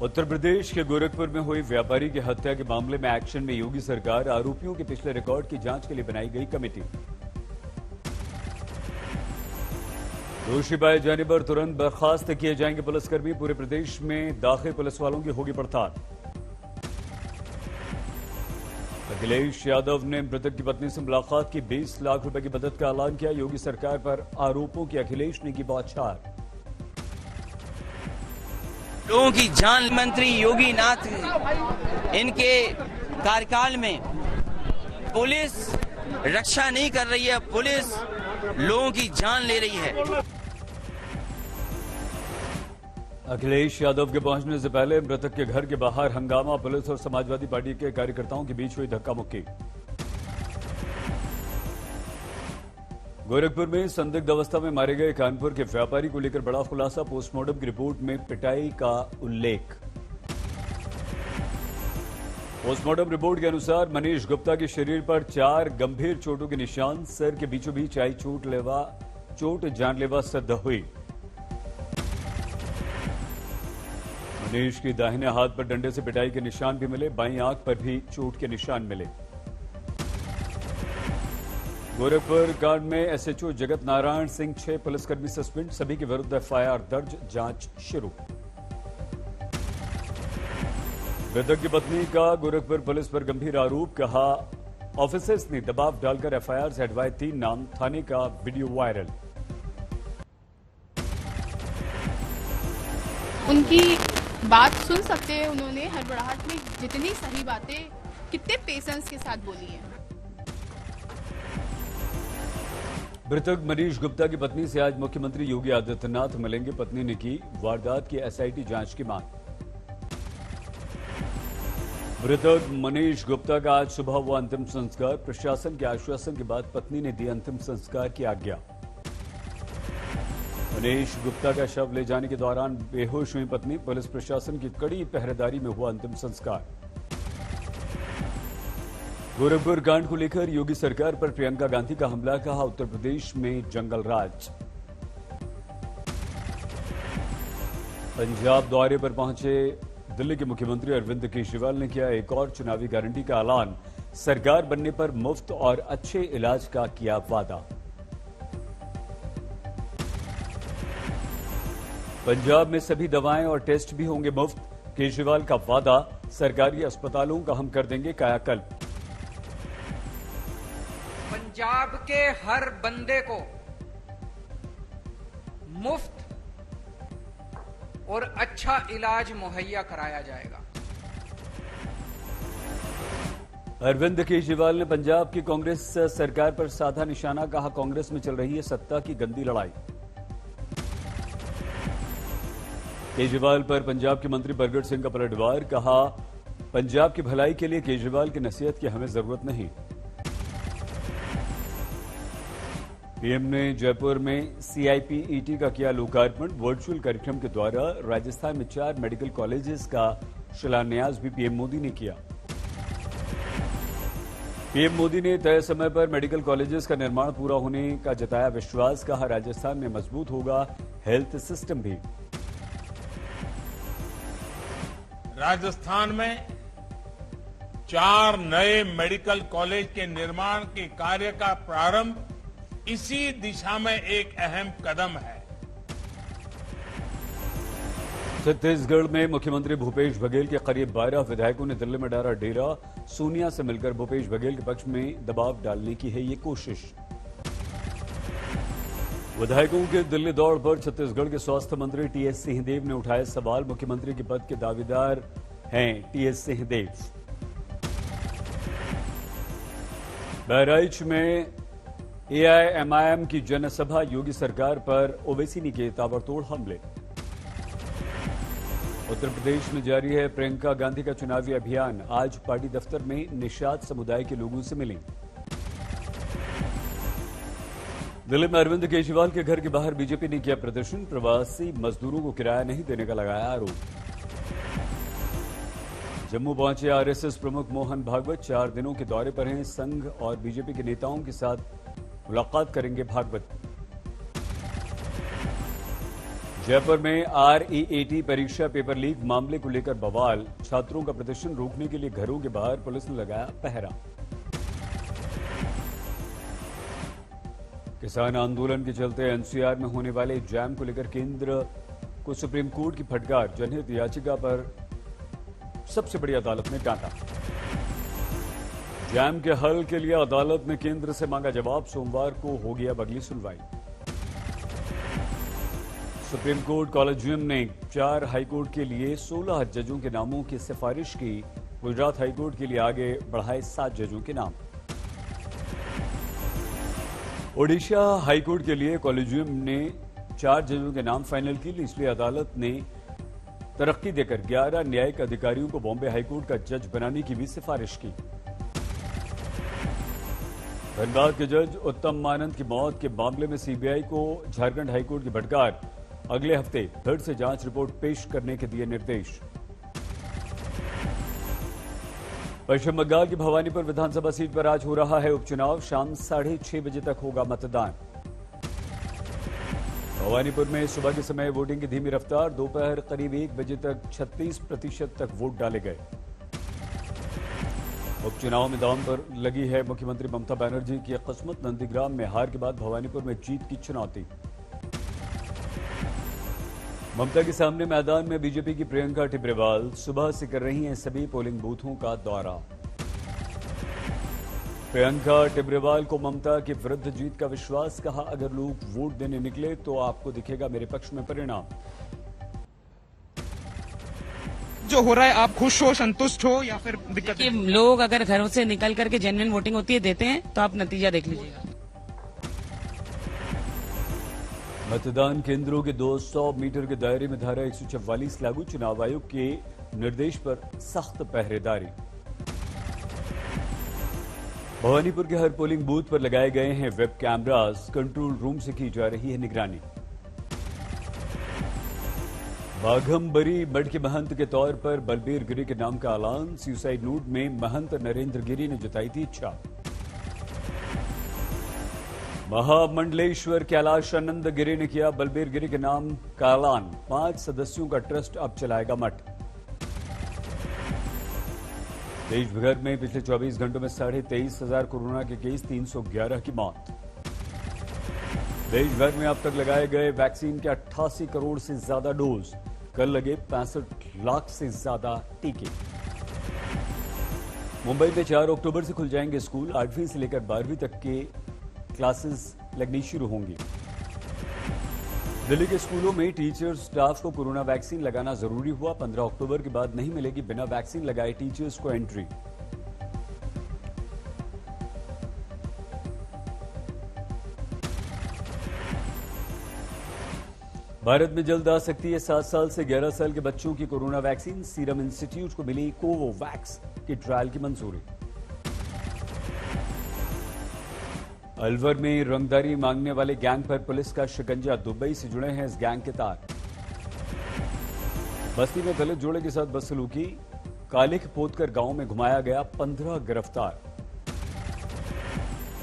उत्तर प्रदेश के गोरखपुर में हुई व्यापारी की हत्या के मामले में एक्शन में योगी सरकार। आरोपियों के पिछले रिकॉर्ड की जांच के लिए बनाई गई कमेटी। दोषी पाए जाने पर तुरंत बर्खास्त किए जाएंगे पुलिसकर्मी। पूरे प्रदेश में दाखिल पुलिस वालों की होगी पड़ताल। अखिलेश यादव ने मृतक की पत्नी से मुलाकात की। 20 लाख रुपए की मदद का ऐलान किया। योगी सरकार पर आरोपों की अखिलेश ने की बौछार। लोगों की जान, मंत्री योगी नाथ इनके कार्यकाल में पुलिस रक्षा नहीं कर रही है, पुलिस लोगों की जान ले रही है। अखिलेश यादव के पहुंचने से पहले मृतक के घर के बाहर हंगामा। पुलिस और समाजवादी पार्टी के कार्यकर्ताओं के बीच हुई धक्का मुक्की। गोरखपुर में संदिग्ध अवस्था में मारे गए कानपुर के व्यापारी को लेकर बड़ा खुलासा। पोस्टमार्टम की रिपोर्ट में पिटाई का उल्लेख। पोस्टमार्टम रिपोर्ट के अनुसार मनीष गुप्ता के शरीर पर 4 गंभीर चोटों के निशान। सर के बीचों बीच आई चोट जानलेवा सिद्ध हुई। मनीष की दाहिने हाथ पर डंडे से पिटाई के निशान भी मिले। बाईं आंख पर भी चोट के निशान मिले। गोरखपुर कांड में एसएचओ जगत नारायण सिंह 6 पुलिसकर्मी सस्पेंड। सभी के विरुद्ध एफआईआर दर्ज, जांच शुरू। मृतक की पत्नी का गोरखपुर पुलिस पर गंभीर आरोप। कहा ऑफिसर्स ने दबाव डालकर एफआईआर से हटवाए 3 नाम। थाने का वीडियो वायरल। उनकी बात सुन सकते हैं, उन्होंने हड़बड़ाहट में जितनी सही बातें कितने पेशेंस के साथ बोली हैं। मृतक मनीष गुप्ता की पत्नी से आज मुख्यमंत्री योगी आदित्यनाथ मिलेंगे। पत्नी ने की वारदात की एसआईटी जांच की मांग। मृतक मनीष गुप्ता का आज सुबह हुआ अंतिम संस्कार। प्रशासन के आश्वासन के बाद पत्नी ने दी अंतिम संस्कार की आज्ञा। मनीष गुप्ता का शव ले जाने के दौरान बेहोश हुई पत्नी। पुलिस प्रशासन की कड़ी पहरेदारी में हुआ अंतिम संस्कार। गोरखपुर कांड को लेकर योगी सरकार पर प्रियंका गांधी का हमला। कहा उत्तर प्रदेश में जंगल राज। पंजाब दौरे पर पहुंचे दिल्ली के मुख्यमंत्री अरविंद केजरीवाल ने किया एक और चुनावी गारंटी का ऐलान। सरकार बनने पर मुफ्त और अच्छे इलाज का किया वादा। पंजाब में सभी दवाएं और टेस्ट भी होंगे मुफ्त। केजरीवाल का वादा। सरकारी अस्पतालों का हम कर देंगे कायाकल्प। पंजाब के हर बंदे को मुफ्त और अच्छा इलाज मुहैया कराया जाएगा। अरविंद केजरीवाल ने पंजाब की कांग्रेस सरकार पर साधा निशाना। कहा कांग्रेस में चल रही है सत्ता की गंदी लड़ाई। केजरीवाल पर पंजाब के मंत्री प्रगट सिंह का पलटवार। कहा पंजाब की भलाई के लिए केजरीवाल की नसीहत की हमें जरूरत नहीं। पीएम ने जयपुर में सीआईपीईटी का किया लोकार्पण। वर्चुअल कार्यक्रम के द्वारा राजस्थान में 4 मेडिकल कॉलेजेस का शिलान्यास भी पीएम मोदी ने किया। पीएम मोदी ने तय समय पर मेडिकल कॉलेजेस का निर्माण पूरा होने का जताया विश्वास। कहा राजस्थान में मजबूत होगा हेल्थ सिस्टम भी। राजस्थान में 4 नए मेडिकल कॉलेज के निर्माण के कार्य का प्रारंभ इसी दिशा में एक अहम कदम है। छत्तीसगढ़ में मुख्यमंत्री भूपेश बघेल के करीब 12 विधायकों ने दिल्ली में डाला डेरा। सोनिया से मिलकर भूपेश बघेल के पक्ष में दबाव डालने की है ये कोशिश। विधायकों के दिल्ली दौड़ पर छत्तीसगढ़ के स्वास्थ्य मंत्री टीएस सिंहदेव ने उठाए सवाल। मुख्यमंत्री के पद के दावेदार हैं टीएस सिंहदेव। बहराइच में एआईएमआईएम की जनसभा। योगी सरकार पर ओवैसी ने किए ताबड़तोड़ हमले। उत्तर प्रदेश में जारी है प्रियंका गांधी का चुनावी अभियान। आज पार्टी दफ्तर में निषाद समुदाय के लोगों से मिली। दिल्ली में अरविंद केजरीवाल के घर के बाहर बीजेपी ने किया प्रदर्शन। प्रवासी मजदूरों को किराया नहीं देने का लगाया आरोप। जम्मू पहुंचे आरएसएस प्रमुख मोहन भागवत। 4 दिनों के दौरे पर हैं। संघ और बीजेपी के नेताओं के साथ मुलाकात करेंगे भागवत। जयपुर में REAT परीक्षा पेपर लीक मामले को लेकर बवाल। छात्रों का प्रदर्शन रोकने के लिए घरों के बाहर पुलिस ने लगाया पहरा। किसान आंदोलन के चलते NCR में होने वाले जैम को लेकर केंद्र को सुप्रीम कोर्ट की फटकार। जनहित याचिका पर सबसे बड़ी अदालत ने डांटा। जैम के हल के लिए अदालत ने केंद्र से मांगा जवाब। सोमवार को होगी अब अगली सुनवाई। सुप्रीम कोर्ट कॉलेजियम ने 4 हाईकोर्ट के लिए 16 जजों के नामों की सिफारिश की। गुजरात हाईकोर्ट के लिए आगे बढ़ाए 7 जजों के नाम। ओडिशा हाईकोर्ट के लिए कॉलेजियम ने 4 जजों के नाम फाइनल किए। इसलिए अदालत ने तरक्की देकर 11 न्यायिक अधिकारियों को बॉम्बे हाईकोर्ट का जज बनाने की भी सिफारिश की। धनबाद के जज उत्तम मानंद की मौत के मामले में सीबीआई को झारखंड हाईकोर्ट की फटकार। अगले हफ्ते फिर से जांच रिपोर्ट पेश करने के दिए निर्देश। पश्चिम बंगाल की भवानीपुर विधानसभा सीट पर आज हो रहा है उपचुनाव। शाम 6:30 बजे तक होगा मतदान। भवानीपुर में सुबह के समय वोटिंग की धीमी रफ्तार। दोपहर करीब 1 बजे तक 36% तक वोट डाले गए। उपचुनाव में दांव पर लगी है मुख्यमंत्री ममता बनर्जी की किस्मत। नंदीग्राम में हार के बाद भवानीपुर में जीत की चुनौती। ममता के सामने मैदान में बीजेपी की प्रियंका टिब्रेवाल सुबह से कर रही हैं सभी पोलिंग बूथों का दौरा। प्रियंका टिब्रेवाल को ममता के विरुद्ध जीत का विश्वास। कहा, अगर लोग वोट देने निकले तो आपको दिखेगा मेरे पक्ष में परिणाम। जो हो रहा है आप खुश हो, संतुष्ट हो या फिर दिक्कत है? लोग अगर घरों से निकल करके जेन्युइन वोटिंग होती है देते हैं तो आप नतीजा देख लीजिएगा। मतदान केंद्रों के 200 मीटर के दायरे में धारा 144 लागू। चुनाव आयोग के निर्देश पर सख्त पहरेदारी। भवानीपुर के हर पोलिंग बूथ पर लगाए गए हैं वेब कैमरास। कंट्रोल रूम से की जा रही है निगरानी। बाघमबरी मठ के महंत के तौर पर बलबीर गिरी के नाम का ऐलान। सुसाइड नोट में महंत नरेंद्र गिरी ने जताई थी इच्छा। महामंडलेश्वर कैलाश आनंद गिरी ने किया बलबीर गिरी के नाम का ऐलान। 5 सदस्यों का ट्रस्ट अब चलाएगा मठ। देश भर में पिछले 24 घंटों में 23,500 कोरोना के केस, 311 की मौत। देश भर में अब तक लगाए गए वैक्सीन के 88 करोड़ से ज्यादा डोज। कल लगे 65 लाख से ज्यादा टीके। मुंबई में 4 अक्टूबर से खुल जाएंगे स्कूल। 8वीं से लेकर 12वीं तक के क्लासेस लगनी शुरू होंगी। दिल्ली के स्कूलों में टीचर्स स्टाफ को कोरोना वैक्सीन लगाना जरूरी हुआ। 15 अक्टूबर के बाद नहीं मिलेगी बिना वैक्सीन लगाए टीचर्स को एंट्री। भारत में जल्द आ सकती है 7 साल से 11 साल के बच्चों की कोरोना वैक्सीन। सीरम इंस्टीट्यूट को मिली कोवोवैक्स की ट्रायल की मंजूरी। अलवर में रंगदारी मांगने वाले गैंग पर पुलिस का शिकंजा। दुबई से जुड़े हैं इस गैंग के तार। बस्ती में दलित जोड़े के साथ बदसलूकी। कालिख पोतकर गांव में घुमाया गया। 15 गिरफ्तार।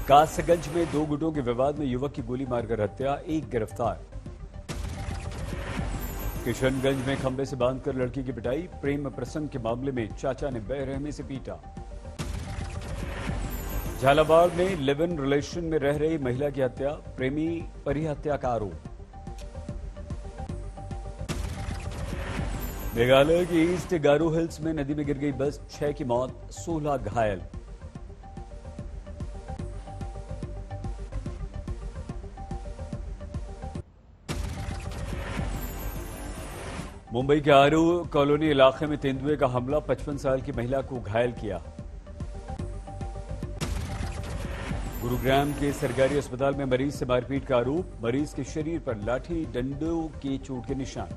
कासगंज में 2 गुटों के विवाद में युवक की गोली मारकर हत्या। 1 गिरफ्तार। किशनगंज में खंबे से बांधकर लड़की की पिटाई। प्रेम प्रसंग के मामले में चाचा ने बेरहमी से पीटा। झालावाड़ में लिव इन रिलेशन में रह रही महिला की हत्या। प्रेमी पर ही हत्या का आरोप। मेघालय के ईस्ट गारो हिल्स में नदी में गिर गई बस। 6 की मौत, 16 घायल। मुंबई के आरू कॉलोनी इलाके में तेंदुए का हमला। 55 साल की महिला को घायल किया। गुरुग्राम के सरकारी अस्पताल में मरीज से मारपीट का आरोप। मरीज के शरीर पर लाठी डंडों के चोट के निशान।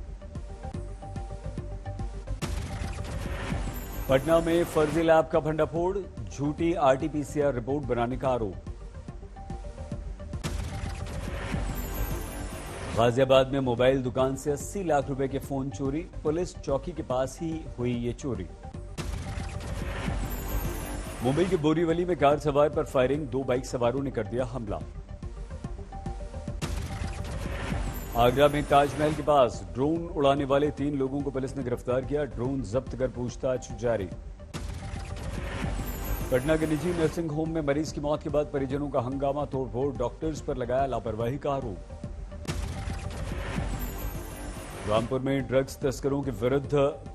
पटना में फर्जी लैब का भंडाफोड़। झूठी RT-PCR रिपोर्ट बनाने का आरोप। गाजियाबाद में मोबाइल दुकान से 80 लाख रुपए के फोन चोरी। पुलिस चौकी के पास ही हुई ये चोरी। मुंबई के बोरीवली में कार सवार पर फायरिंग। 2 बाइक सवारों ने कर दिया हमला। आगरा में ताजमहल के पास ड्रोन उड़ाने वाले 3 लोगों को पुलिस ने गिरफ्तार किया। ड्रोन जब्त कर पूछताछ जारी। पटना के निजी नर्सिंग होम में मरीज की मौत के बाद परिजनों का हंगामा, तोड़फोड़, डॉक्टर्स पर लगाया लापरवाही का आरोप। रामपुर में ड्रग्स तस्करों के विरुद्ध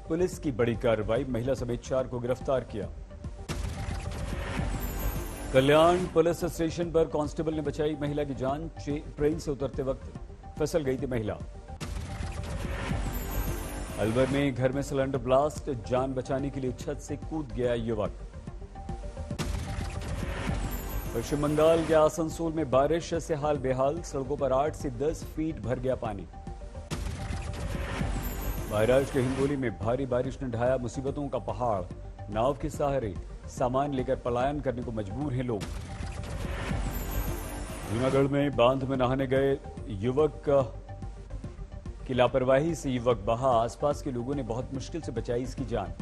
पुलिस की बड़ी कार्रवाई, महिला समेत 4 को गिरफ्तार किया। कल्याण पुलिस स्टेशन पर कांस्टेबल ने बचाई महिला की जान, ट्रेन से उतरते वक्त फिसल गई थी महिला। अलवर में घर में सिलेंडर ब्लास्ट, जान बचाने के लिए छत से कूद गया युवक। पश्चिम बंगाल के आसनसोल में बारिश से हाल बेहाल, सड़कों पर 8 से 10 फीट भर गया पानी। महाराष्ट्र के हिंगोली में भारी बारिश ने ढाया मुसीबतों का पहाड़, नाव के सहारे सामान लेकर पलायन करने को मजबूर हैं लोग। जूनागढ़ में बांध में नहाने गए युवक की लापरवाही से युवक बहा, आसपास के लोगों ने बहुत मुश्किल से बचाई इसकी जान।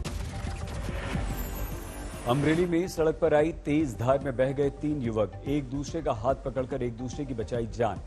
अमरेली में सड़क पर आई तेज धार में बह गए 3 युवक, एक दूसरे का हाथ पकड़कर एक दूसरे की बचाई जान।